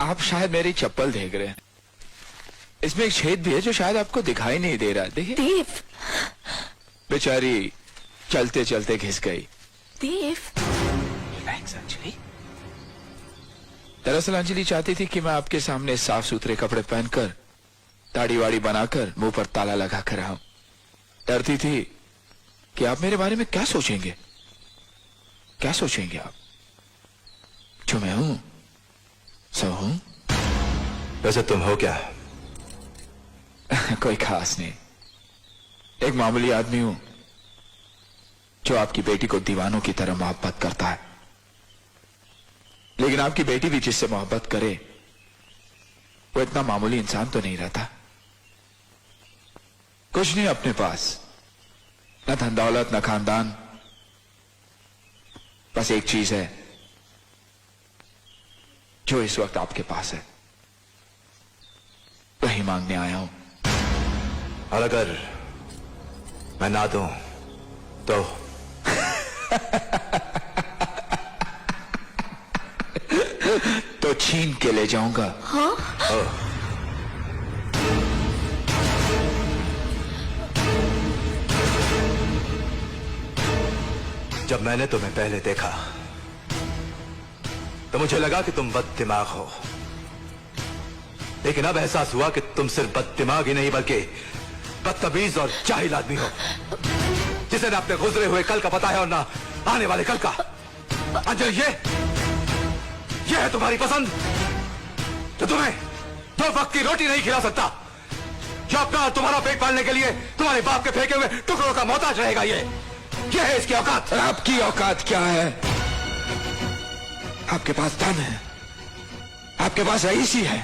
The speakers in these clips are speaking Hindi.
आप शायद मेरी चप्पल देख रहे हैं। इसमें एक छेद भी है जो शायद आपको दिखाई नहीं दे रहा। देखिए देव, बेचारी चलते चलते घिस गई। देव, थैंक्स अंजलि। दरअसल अंजलि चाहती थी कि मैं आपके सामने साफ सुथरे कपड़े पहनकर, दाढ़ी वाड़ी बनाकर, मुंह पर ताला लगा कर आऊं। डरती थी कि आप मेरे बारे में क्या सोचेंगे। क्या सोचेंगे आप? जो मैं हूं सो हूं। वैसे तुम हो क्या? कोई खास नहीं, एक मामूली आदमी हूं जो आपकी बेटी को दीवानों की तरह मोहब्बत करता है। लेकिन आपकी बेटी भी जिससे मोहब्बत करे वो इतना मामूली इंसान तो नहीं रहता। कुछ नहीं अपने पास, न धन दौलत न खानदान, बस एक चीज है जो इस वक्त आपके पास है, वही मांगने आया हूं। और अगर मैं ना दूं तो? तो छीन के ले जाऊंगा। हाँ? जब मैंने तुम्हें पहले देखा तो मुझे लगा कि तुम बददिमाग हो, लेकिन अब एहसास हुआ कि तुम सिर्फ बददिमाग ही नहीं बल्कि बदतमीज और जाहिल आदमी हो, जिसे न अपने गुजरे हुए कल का पता है और ना आने वाले कल का। अंजलि, ये है तुम्हारी पसंद जो तुम्हें 2 वक्त की रोटी नहीं खिला सकता, जो अपना और तुम्हारा पेट पालने के लिए तुम्हारे बाप के फेंके हुए टुकड़ों का मोहताज रहेगा। ये है इसकी औकात। आपकी औकात क्या है? आपके पास धन है, आपके पास रईसी है,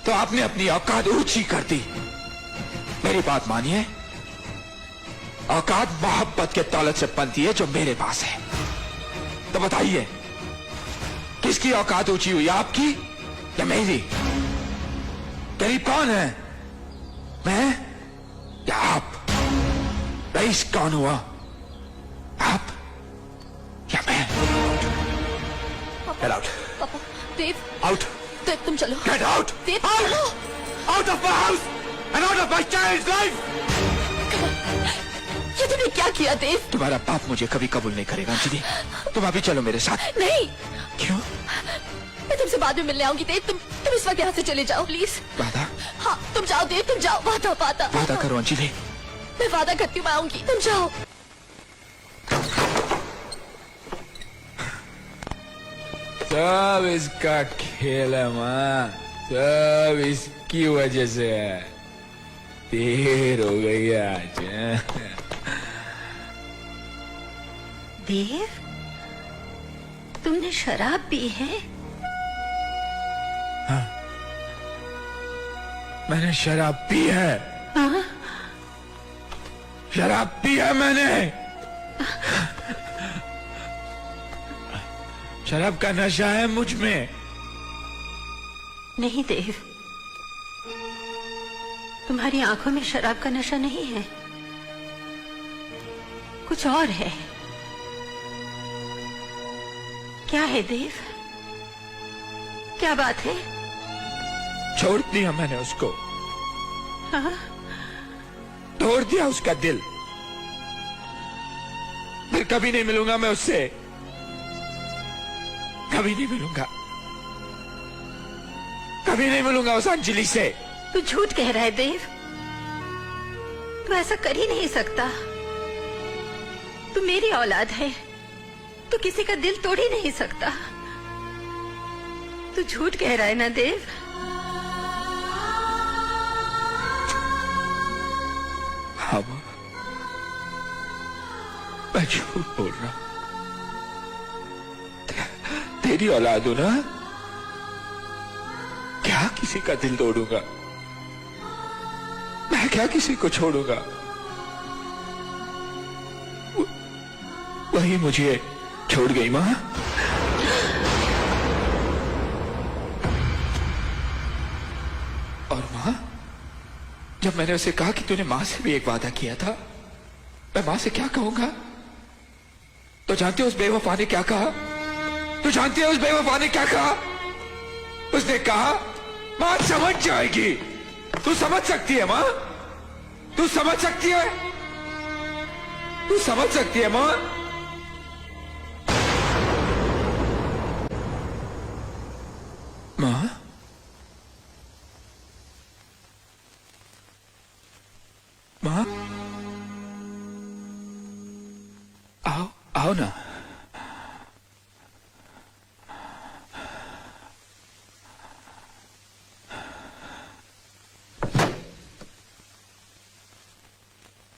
तो आपने अपनी औकात ऊंची कर दी। मेरी बात मानिए, औकात मोहब्बत के दौलत से बनती है जो मेरे पास है। तो बताइए किसकी औकात ऊंची हुई, आपकी या मेरी? गरीब कौन है, मैं या आप? रईस कौन हुआ, आप या मैं? Get out. पापा, देव, Out. देव तुम चलो। Get out. देव, Out. चलो। Out of my house and out of my child's life. ये तुमने क्या किया देव? तुम्हारा बाप मुझे कभी कबूल नहीं करेगा अंजलि, तुम अभी चलो मेरे साथ। नहीं, क्यों? मैं तुमसे बाद में मिलने आऊंगी। देव, तुम इस वक्त यहाँ से चले जाओ प्लीज। वादा? हाँ, तुम जाओ देव, तुम जाओ। वादा, वादा, वादा करो अंजलि। मैं वादा करती हूँ, मैं आऊंगी, तुम जाओ। सब इसका खेल है माँ, सब इसकी वजह से है। देर हो गई आज। देव, तुमने शराब पी है? हाँ, मैंने शराब पी है। हाँ? शराब पी है मैंने। शराब का नशा है मुझ में। नहीं देव, तुम्हारी आंखों में शराब का नशा नहीं है, कुछ और है। क्या है देव? क्या बात है? छोड़ दिया मैंने उसको। हाँ? तोड़ दिया उसका दिल। फिर कभी नहीं मिलूंगा मैं उससे, कभी नहीं मिलूंगा, कभी नहीं मिलूंगा उस अंजलि से। तू झूठ कह रहा है देव, तू ऐसा कर ही नहीं सकता। तू मेरी औलाद है, तू किसी का दिल तोड़ ही नहीं सकता। तू झूठ कह रहा है ना देव? हाँ मां, मैं झूठ बोल रहा हूं। तेरी औलाद हूं ना, क्या किसी का दिल तोड़ूंगा? मैं क्या किसी को छोड़ूंगा? वही मुझे छोड़ गई मां। और मां, जब मैंने उसे कहा कि तूने मां से भी एक वादा किया था, मैं मां से क्या कहूंगा? तो जानते हो उस बेवफा ने क्या कहा? तो जानते हो उस बेवफा ने क्या कहा? उसने कहा मां समझ जाएगी। तू समझ सकती है मां? तू समझ सकती है? तू समझ सकती है मां? मां? मां? आओ आओ ना।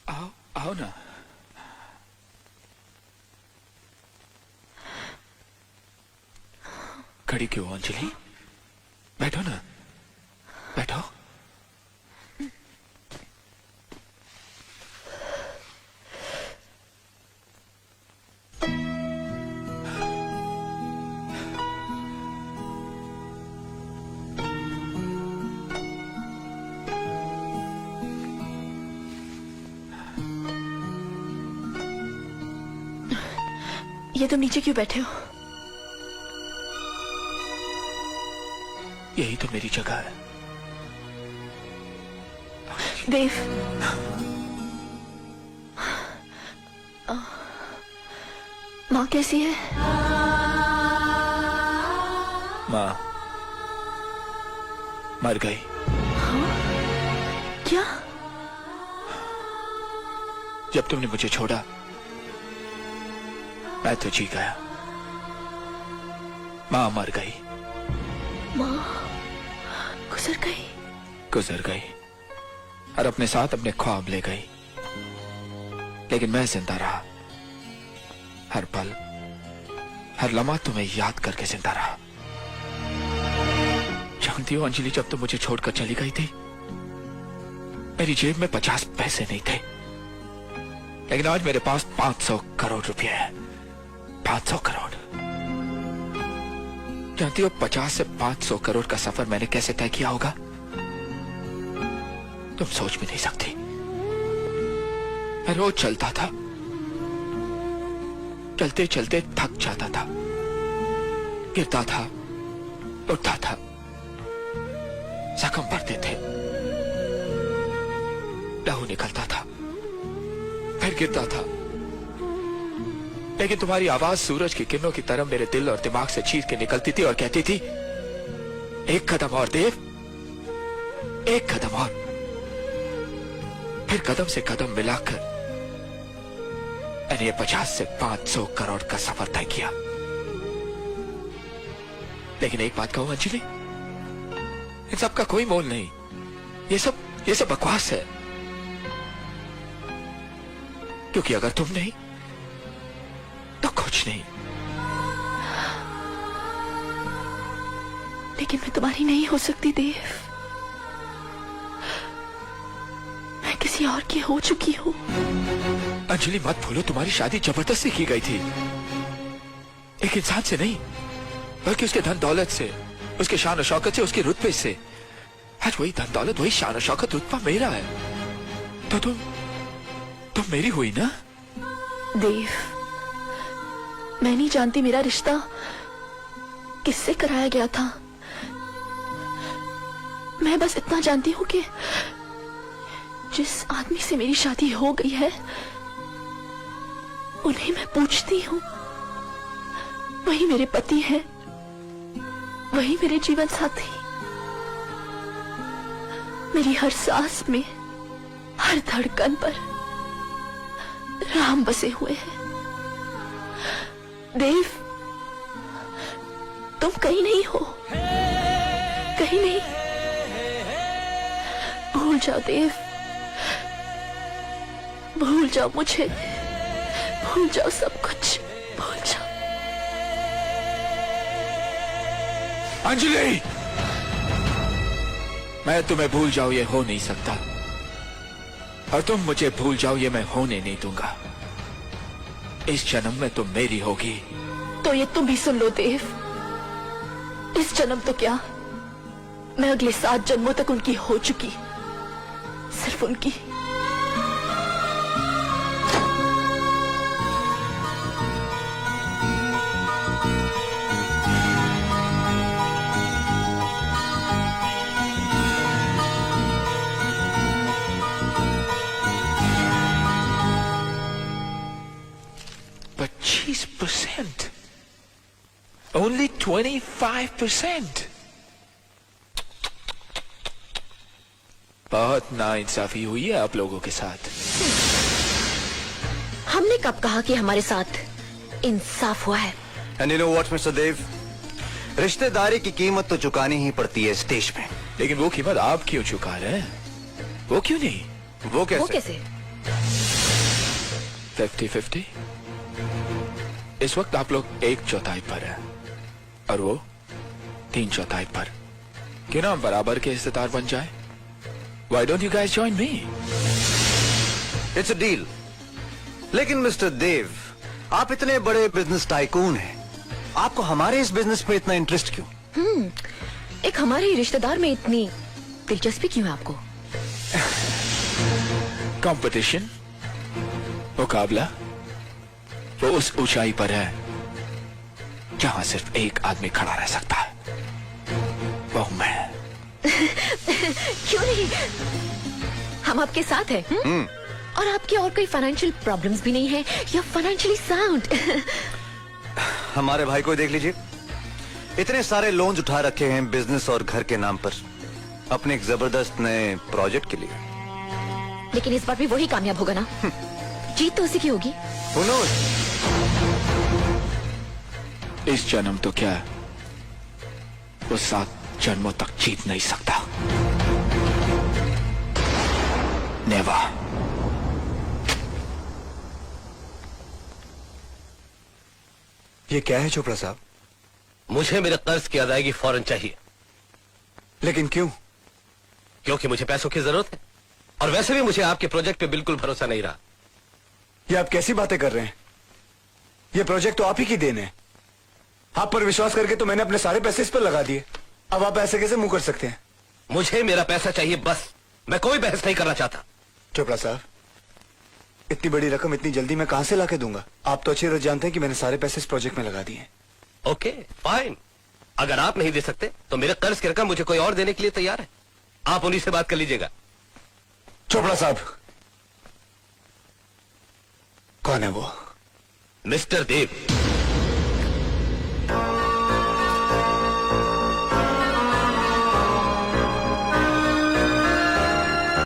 आओ आओ ना। खड़ी क्यों अंजलि? बैठो ना, बैठो। ये तुम नीचे क्यों बैठे हो? यही तो मेरी जगह है। देव, माँ कैसी है? माँ मर गई। क्या? जब तुमने मुझे छोड़ा मैं तो जी गया। माँ मर गई। माँ गुजर गई? गुजर गई और अपने साथ अपने ख्वाब ले गई, लेकिन मैं जिंदा रहा। हर पल हर लम्हा तुम्हें याद करके जिंदा रहा। जानती हो अंजलि, जब तुम मुझे छोड़कर चली गई थी मेरी जेब में 50 पैसे नहीं थे, लेकिन आज मेरे पास 500 करोड़ रुपए हैं। 500 करोड़। जानती हो 50 से 500 करोड़ का सफर मैंने कैसे तय किया होगा? तुम सोच भी नहीं सकती। मैं रोज चलता था, चलते चलते थक जाता था, गिरता था, उठता था, जख्म पड़ते थे, लहू निकलता था, फिर गिरता था, लेकिन तुम्हारी आवाज सूरज की किरणों की तरह मेरे दिल और दिमाग से चीर के निकलती थी और कहती थी, एक कदम और देव, एक कदम और। फिर कदम से कदम मिलाकर मैंने ये 50 से 500 करोड़ का सफर तय किया। लेकिन एक बात कहूं अंजलि, इन सब का कोई मोल नहीं। ये सब बकवास है, क्योंकि अगर तुम नहीं तो कुछ नहीं। लेकिन मैं तुम्हारी नहीं हो सकती देव। मैं किसी और की हो चुकी हूँ। अंजलि मत भूलो, तुम्हारी शादी जबरदस्ती की गई थी, एक इंसान से नहीं बल्कि उसके धन दौलत से, उसके शान और शौकत से, उसके रुतबे से। आज वही धन दौलत, वही शान और शौकत, रुतबा मेरा है, तो तुम मेरी हुई ना? देव, मैं नहीं जानती मेरा रिश्ता किससे कराया गया था। मैं बस इतना जानती हूँ कि जिस आदमी से मेरी शादी हो गई है उन्हें मैं पूछती हूँ, वही मेरे पति हैं, वही मेरे जीवन साथी। मेरी हर सांस में, हर धड़कन पर राम बसे हुए हैं। देव, तुम कहीं नहीं हो, कहीं नहीं। भूल जाओ देव, भूल जाओ मुझे, भूल जाओ सब कुछ, भूल जाओ। अंजलि, मैं तुम्हें भूल जाऊं ये हो नहीं सकता, और तुम मुझे भूल जाओ ये मैं होने नहीं दूंगा। इस जन्म में तुम मेरी होगी। तो ये तुम भी सुन लो देव, इस जन्म तो क्या, मैं अगले 7 जन्मों तक उनकी हो चुकी, सिर्फ उनकी। 25%। बहुत नाइंसाफी हुई है आप लोगों के साथ। हमने कब कहा कि हमारे साथ इंसाफ हुआ है? And you know what mister Dev, रिश्तेदारी की कीमत तो चुकानी ही पड़ती है स्टेज पे। लेकिन वो कीमत आप क्यों चुका रहे हैं? वो क्यों नहीं? वो कैसे? वो कैसे? 50-50। इस वक्त आप लोग 1/4 पर हैं और वो 3/4 पर। क्यों ना हम बराबर के हिस्सेदार बन जाए? Why don't you guys join me? It's a deal. लेकिन मिस्टर देव, आप इतने बड़े बिजनेस टाइकून हैं, आपको हमारे इस बिजनेस पे इतना इंटरेस्ट क्यों? एक हमारे ही रिश्तेदार में इतनी दिलचस्पी क्यों है आपको? कंपटीशन, मुकाबला, वो उस ऊंचाई पर है जहां सिर्फ एक आदमी खड़ा रह सकता है, वो मैं। क्यों नहीं? हम आपके साथ हैं। और आपकी और कोई फाइनेंशियल प्रॉब्लम्स भी नहीं है, या फाइनेंशियली साउंड। हमारे भाई को देख लीजिए, इतने सारे लोन्स उठा रखे हैं बिजनेस और घर के नाम पर अपने एक जबरदस्त नए प्रोजेक्ट के लिए। लेकिन इस बार भी वही कामयाब होगा ना? जीत तो उसी की होगी। Who knows? इस जन्म तो क्या, वो 7 जन्मों तक जीत नहीं सकता। नेवर। ये क्या है चोपड़ा साहब? मुझे मेरे कर्ज की अदायगी फौरन चाहिए। लेकिन क्यों? क्योंकि मुझे पैसों की जरूरत है, और वैसे भी मुझे आपके प्रोजेक्ट पे बिल्कुल भरोसा नहीं रहा। ये आप कैसी बातें कर रहे हैं? ये प्रोजेक्ट तो आप ही की देन है। आप पर विश्वास करके तो मैंने अपने सारे पैसे इस पर लगा दिए। अब आप ऐसे कैसे मुंह कर सकते हैं? मुझे मेरा पैसा चाहिए बस। मैं कोई बहस नहीं करना चाहता। चोपड़ा साहब, इतनी बड़ी रकम इतनी जल्दी मैं कहां से लाके दूंगा? आप तो अच्छी तरह जानते हैं कि मैंने सारे पैसे इस प्रोजेक्ट में लगा दिए हैं। ओके फाइन, अगर आप नहीं दे सकते तो मेरे कर्ज की रकम मुझे कोई और देने के लिए तैयार है। आप उन्हीं से बात कर लीजिएगा। चोपड़ा साहब, कौन है वो? मिस्टर देव।